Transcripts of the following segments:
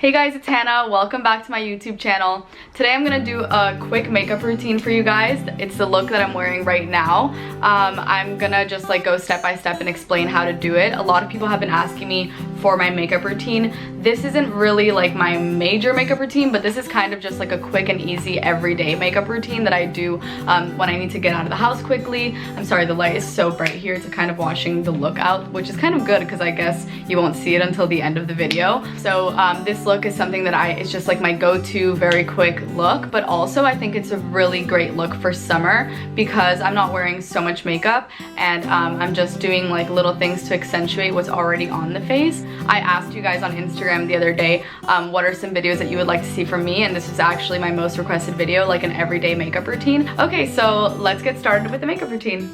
Hey guys, it's Hannah. Welcome back to my YouTube channel. Today I'm gonna do a quick makeup routine for you guys. It's the look that I'm wearing right now. I'm gonna just like go step by step and explain how to do it. A lot of people have been asking me for my makeup routine. This isn't really like my major makeup routine, but this is kind of just like a quick and easy everyday makeup routine that I do when I need to get out of the house quickly. I'm sorry, the light is so bright here. It's kind of washing the look out, which is kind of good because I guess you won't see it until the end of the video. So this look is something that it's just like my go-to very quick look, but also I think it's a really great look for summer because I'm not wearing so much makeup and I'm just doing like little things to accentuate what's already on the face. I asked you guys on Instagram the other day what are some videos that you would like to see from me, and this is actually my most requested video, like an everyday makeup routine. Okay, so let's get started with the makeup routine.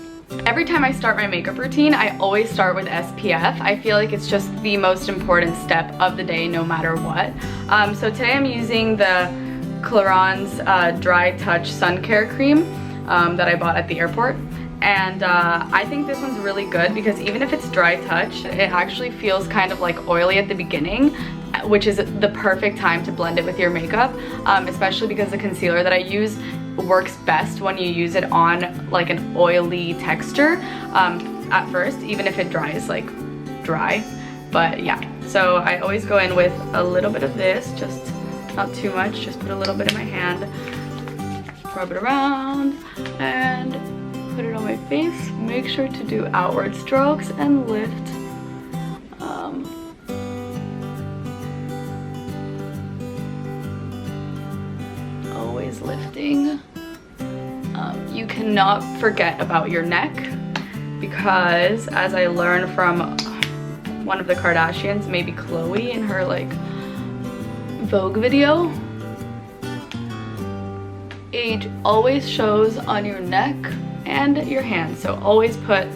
Every time I start my makeup routine, I always start with SPF. I feel like it's just the most important step of the day no matter what. So today I'm using the Clarins Dry Touch Sun Care Cream that I bought at the airport. And I think this one's really good because even if it's dry touch, it actually feels kind of like oily at the beginning, which is the perfect time to blend it with your makeup, especially because the concealer that I use works best when you use it on like an oily texture at first, even if it dries like dry. But yeah, so I always go in with a little bit of this, just not too much, just put a little bit in my hand, rub it around and put it on my face. Make sure to do outward strokes and lift. Always lifting. You cannot forget about your neck because, as I learned from one of the Kardashians, maybe Chloe in her like Vogue video, age always shows on your neck and your hands, so always put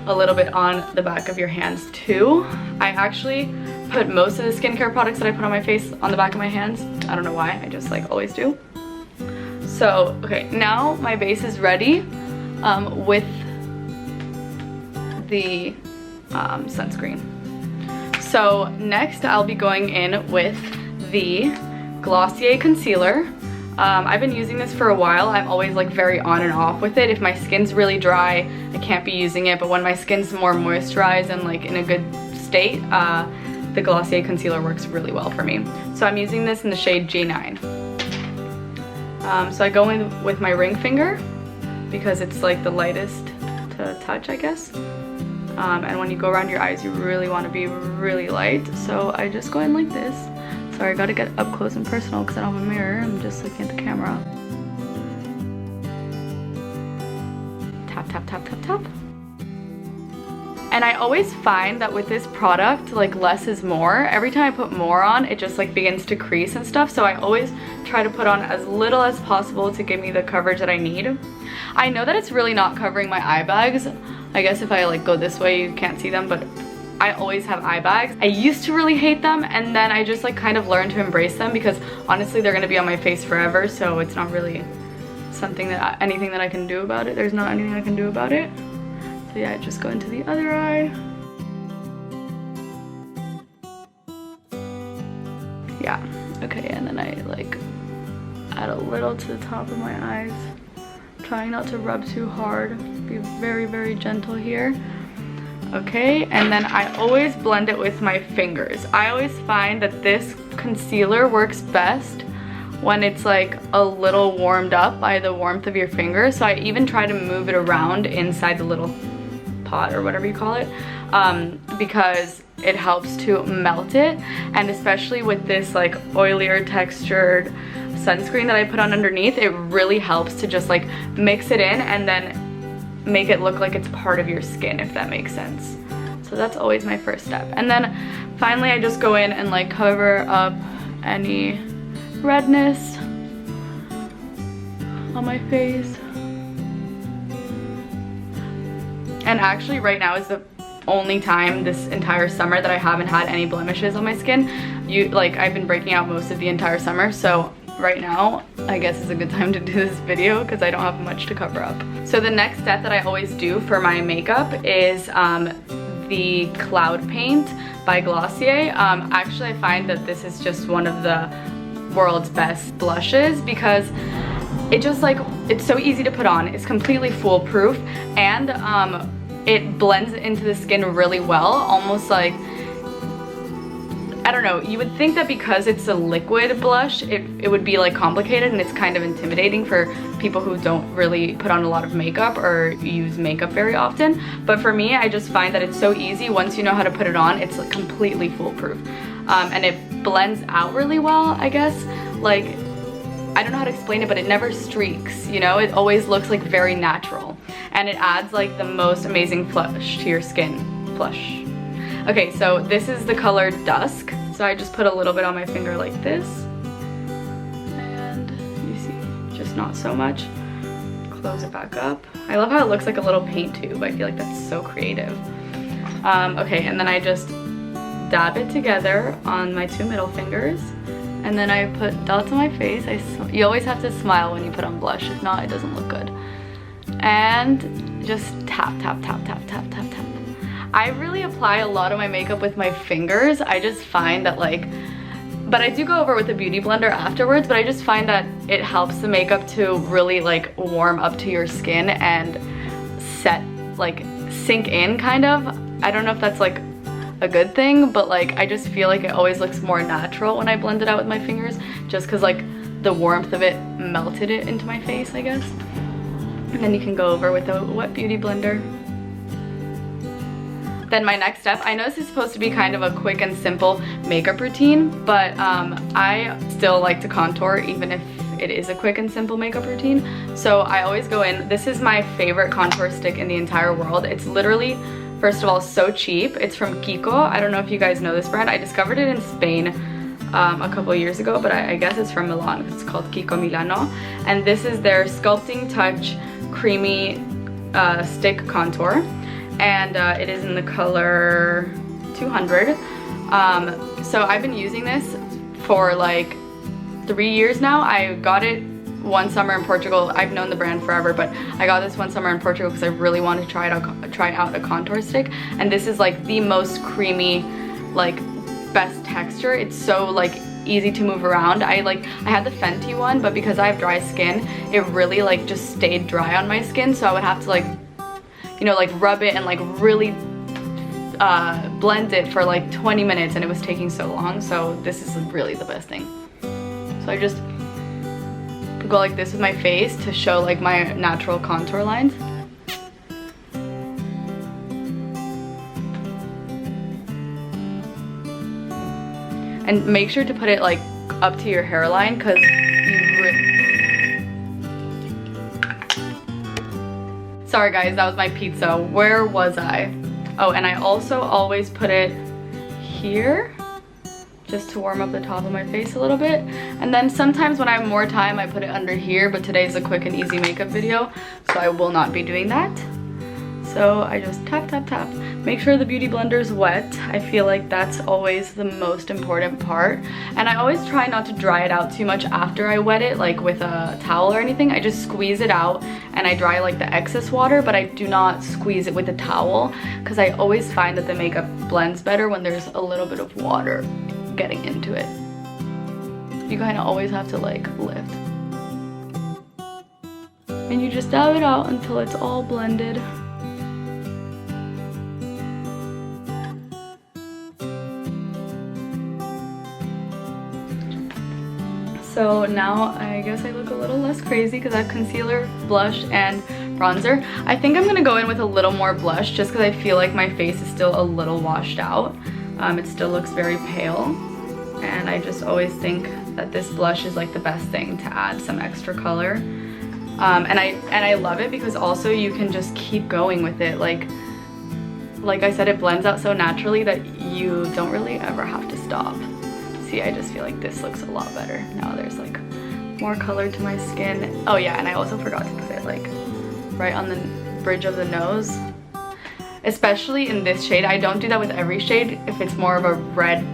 a little bit on the back of your hands too. I actually put most of the skincare products that I put on my face on the back of my hands. I don't know why, I just like always do. So okay, now my base is ready with the sunscreen. So next I'll be going in with the Glossier concealer. I've been using this for a while. I'm always like very on and off with it. If my skin's really dry, I can't be using it, but when my skin's more moisturized and like in a good state, the Glossier concealer works really well for me. So I'm using this in the shade G9. So I go in with my ring finger because it's like the lightest to touch, I guess. And when you go around your eyes, you really want to be really light. So I just go in like this. Sorry, I gotta get up close and personal because I don't have a mirror. I'm just looking at the camera. Tap, tap, tap, tap, tap. And I always find that with this product, like less is more. Every time I put more on, it just like begins to crease and stuff. So I always try to put on as little as possible to give me the coverage that I need. I know that it's really not covering my eye bags. I guess if I like go this way, you can't see them, but I always have eye bags. I used to really hate them, and then I just like kind of learned to embrace them because honestly they're gonna be on my face forever, so it's not really something that anything that I can do about it. There's not anything I can do about it. So yeah, I just go into the other eye. Yeah, okay, and then I like add a little to the top of my eyes. Trying not to rub too hard. Be very, very gentle here. Okay, and then I always blend it with my fingers. I always find that this concealer works best when it's like a little warmed up by the warmth of your fingers. So I even try to move it around inside the little pot or whatever you call it, because it helps to melt it. And especially with this like oilier textured sunscreen that I put on underneath, it really helps to just like mix it in and then make it look like it's part of your skin, if that makes sense. So that's always my first step. And then finally I just go in and like cover up any redness on my face. And actually right now is the only time this entire summer that I haven't had any blemishes on my skin. I've been breaking out most of the entire summer, so right now I guess is a good time to do this video because I don't have much to cover up. So the next step that I always do for my makeup is the Cloud Paint by Glossier. Actually, I find that this is just one of the world's best blushes because it just like, it's so easy to put on. It's completely foolproof, and it blends into the skin really well, almost like, I don't know, you would think that because it's a liquid blush, it would be like complicated, and it's kind of intimidating for people who don't really put on a lot of makeup or use makeup very often. But for me, I just find that it's so easy. Once you know how to put it on, it's like completely foolproof. And it blends out really well, I guess. Like, I don't know how to explain it, but it never streaks, you know? It always looks like very natural. And it adds like the most amazing flush to your skin. Flush. Okay, so this is the color Dusk. So I just put a little bit on my finger like this. And you see, just not so much. Close it back up. I love how it looks like a little paint tube. I feel like that's so creative. Okay, and then I just dab it together on my two middle fingers. And then I put dots on my face. You always have to smile when you put on blush. If not, it doesn't look good. And just tap, tap, tap, tap, tap, tap, tap. I really apply a lot of my makeup with my fingers. I just find that like, but I do go over with a beauty blender afterwards, but I just find that it helps the makeup to really like warm up to your skin and set, like sink in kind of. I don't know if that's like a good thing, but like I just feel like it always looks more natural when I blend it out with my fingers, just because like the warmth of it melted it into my face, I guess. And then you can go over with a wet beauty blender. Then my next step, I know this is supposed to be kind of a quick and simple makeup routine, but I still like to contour even if it is a quick and simple makeup routine. So I always go in, this is my favorite contour stick in the entire world. It's literally, first of all, so cheap. It's from KIKO. I don't know if you guys know this brand. I discovered it in Spain a couple of years ago, but I guess it's from Milan. It's called KIKO Milano. And this is their Sculpting Touch Creamy Stick Contour. And it is in the color 200. So I've been using this for like 3 years now. I got it one summer in Portugal. I've known the brand forever, but I got this one summer in Portugal because I really wanted to try out a contour stick. And this is like the most creamy, like best texture. It's so like easy to move around. I had the Fenty one, but because I have dry skin, it really like just stayed dry on my skin. So I would have to like, you know, like rub it and like really blend it for like 20 minutes, and it was taking so long. So this is really the best thing. So I just go like this with my face to show like my natural contour lines. And make sure to put it like up to your hairline, because sorry guys, that was my pizza. Where was I? Oh, and I also always put it here just to warm up the top of my face a little bit. And then sometimes when I have more time, I put it under here, but today's a quick and easy makeup video, so I will not be doing that. So I just tap, tap, tap. Make sure the beauty blender is wet. I feel like that's always the most important part. And I always try not to dry it out too much after I wet it, like with a towel or anything. I just squeeze it out and I dry like the excess water, but I do not squeeze it with a towel, because I always find that the makeup blends better when there's a little bit of water getting into it. You kind of always have to like lift. And you just dab it out until it's all blended. So now I guess I look a little less crazy because I have concealer, blush, and bronzer. I think I'm gonna go in with a little more blush just because I feel like my face is still a little washed out. It still looks very pale, and I just always think that this blush is like the best thing to add some extra color. And I love it because also you can just keep going with it. Like I said, it blends out so naturally that you don't really ever have to stop. See, I just feel like this looks a lot better. Now there's like more color to my skin. Oh yeah, and I also forgot to put it like right on the bridge of the nose. Especially in this shade. I don't do that with every shade if it's more of a red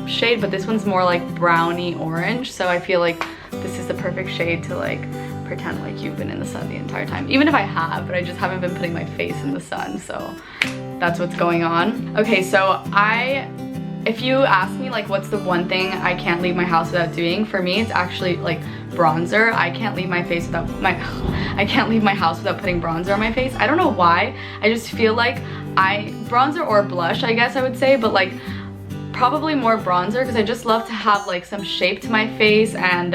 shade, but this one's more like browny orange. So I feel like this is the perfect shade to like pretend like you've been in the sun the entire time. Even if I have, but I just haven't been putting my face in the sun, so that's what's going on. Okay, so if you ask me like what's the one thing I can't leave my house without doing, for me it's actually like bronzer. I can't leave my house without putting bronzer on my face. I don't know why. I just feel like bronzer or blush, I guess I would say, but like probably more bronzer, because I just love to have like some shape to my face and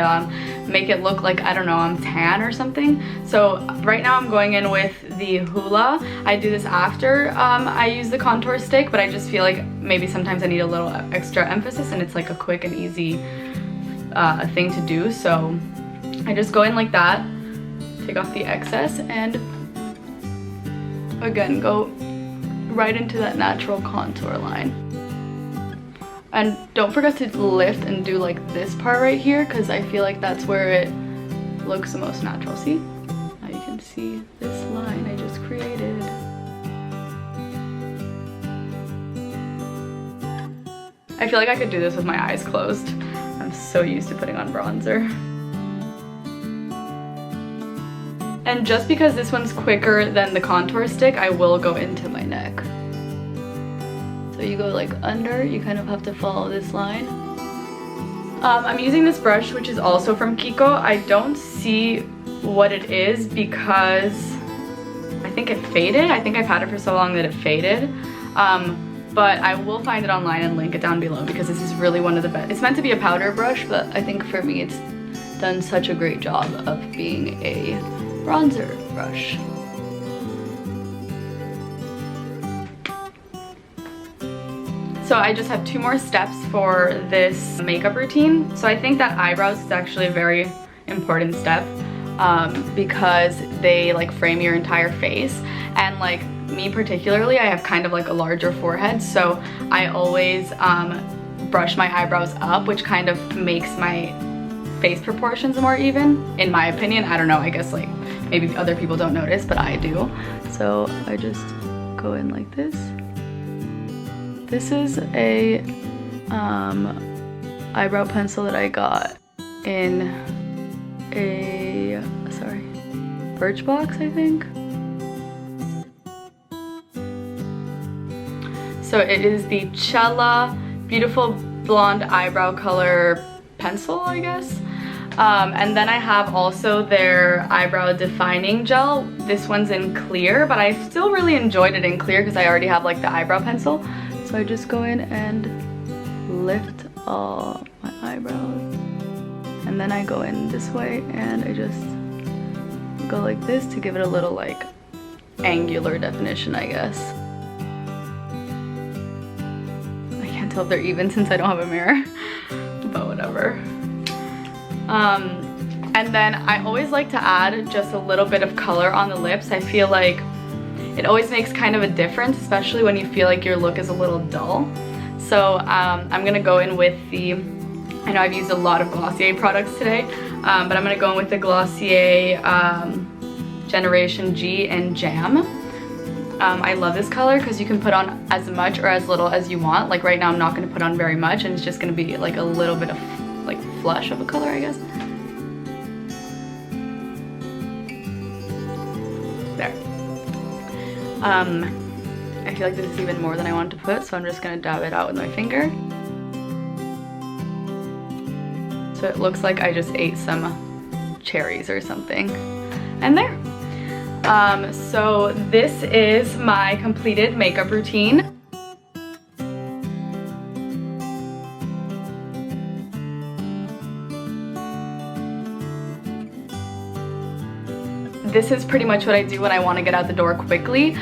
make it look like, I don't know, I'm tan or something. So right now I'm going in with the Hoola. I do this after I use the contour stick, but I just feel like maybe sometimes I need a little extra emphasis, and it's like a quick and easy thing to do. So I just go in like that, take off the excess, and again go right into that natural contour line. And don't forget to lift and do like this part right here, because I feel like that's where it looks the most natural. See? Now you can see this line I just created. I feel like I could do this with my eyes closed. I'm so used to putting on bronzer. And just because this one's quicker than the contour stick, I will go into my neck. So you go like under, you kind of have to follow this line. I'm using this brush, which is also from KIKO. I don't see what it is because I think it faded. I think I've had it for so long that it faded. But I will find it online and link it down below, because this is really one of the best. It's meant to be a powder brush, but I think for me it's done such a great job of being a bronzer brush. So I just have 2 more steps for this makeup routine. So I think that eyebrows is actually a very important step because they like frame your entire face. And like me particularly, I have kind of like a larger forehead, so I always brush my eyebrows up, which kind of makes my face proportions more even, in my opinion. I don't know, I guess like maybe other people don't notice, but I do. So I just go in like this. This is a eyebrow pencil that I got in a, Birchbox, I think. So it is the Chella Beautiful Blonde Eyebrow Color Pencil, I guess. And then I have also their eyebrow defining gel. This one's in clear, but I still really enjoyed it in clear because I already have like the eyebrow pencil. So I just go in and lift all my eyebrows. And then I go in this way and I just go like this to give it a little like angular definition, I guess. I can't tell if they're even since I don't have a mirror, but whatever. And then I always like to add just a little bit of color on the lips. I feel like it always makes kind of a difference, especially when you feel like your look is a little dull. So I'm gonna go in with the, I know I've used a lot of Glossier products today, but I'm gonna go in with the Glossier Generation G in Jam. I love this color because you can put on as much or as little as you want. Like right now I'm not gonna put on very much, and it's just gonna be like a little bit of like flush of a color, I guess. There. I feel like this is even more than I want to put, so I'm just gonna dab it out with my finger. So it looks like I just ate some cherries or something. And there. So this is my completed makeup routine. This is pretty much what I do when I want to get out the door quickly.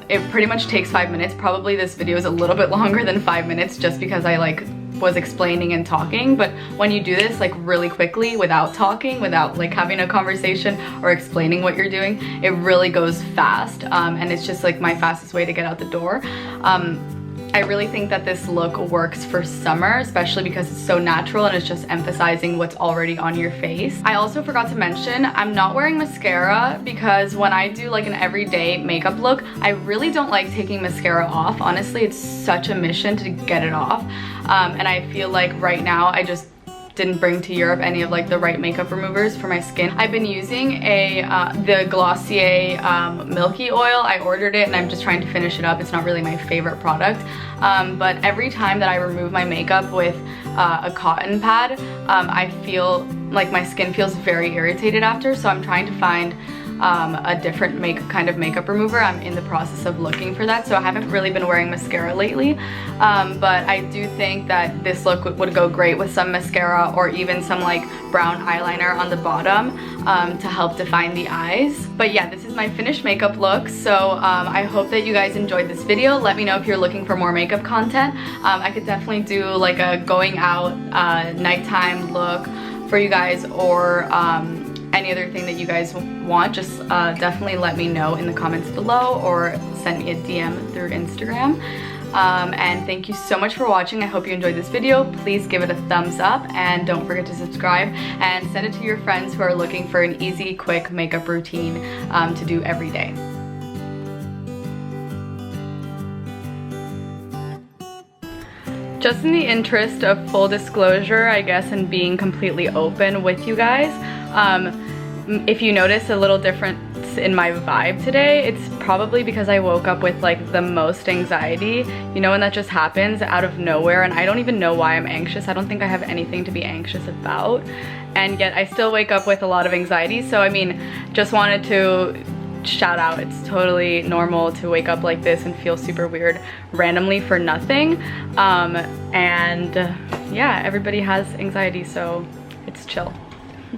It pretty much takes 5 minutes. Probably this video is a little bit longer than 5 minutes just because I like was explaining and talking, but when you do this like really quickly without talking, without like having a conversation or explaining what you're doing, it really goes fast, and it's just like my fastest way to get out the door. I really think that this look works for summer, especially because it's so natural and it's just emphasizing what's already on your face. I also forgot to mention, I'm not wearing mascara because when I do like an everyday makeup look, I really don't like taking mascara off. Honestly, it's such a mission to get it off. And I feel like right now I just didn't bring to Europe any of like the right makeup removers for my skin. I've been using the Glossier Milky Oil. I ordered it and I'm just trying to finish it up. It's not really my favorite product, but every time that I remove my makeup with a cotton pad, I feel like my skin feels very irritated after, so I'm trying to find a different kind of makeup remover. I'm in the process of looking for that, so I haven't really been wearing mascara lately, but I do think that this look would go great with some mascara or even some like brown eyeliner on the bottom to help define the eyes. But yeah, this is my finished makeup look, so I hope that you guys enjoyed this video. Let me know if you're looking for more makeup content. I could definitely do like a going out nighttime look for you guys, or any other thing that you guys want. Just definitely let me know in the comments below or send me a DM through Instagram. And thank you so much for watching. I hope you enjoyed this video. Please give it a thumbs up and don't forget to subscribe, and send it to your friends who are looking for an easy, quick makeup routine to do every day. Just in the interest of full disclosure, I guess, and being completely open with you guys, if you notice a little difference in my vibe today, it's probably because I woke up with like the most anxiety. You know when that just happens out of nowhere, and I don't even know why I'm anxious. I don't think I have anything to be anxious about, and yet I still wake up with a lot of anxiety. So I mean, just wanted to shout out, it's totally normal to wake up like this and feel super weird randomly for nothing. And yeah, everybody has anxiety, so it's chill.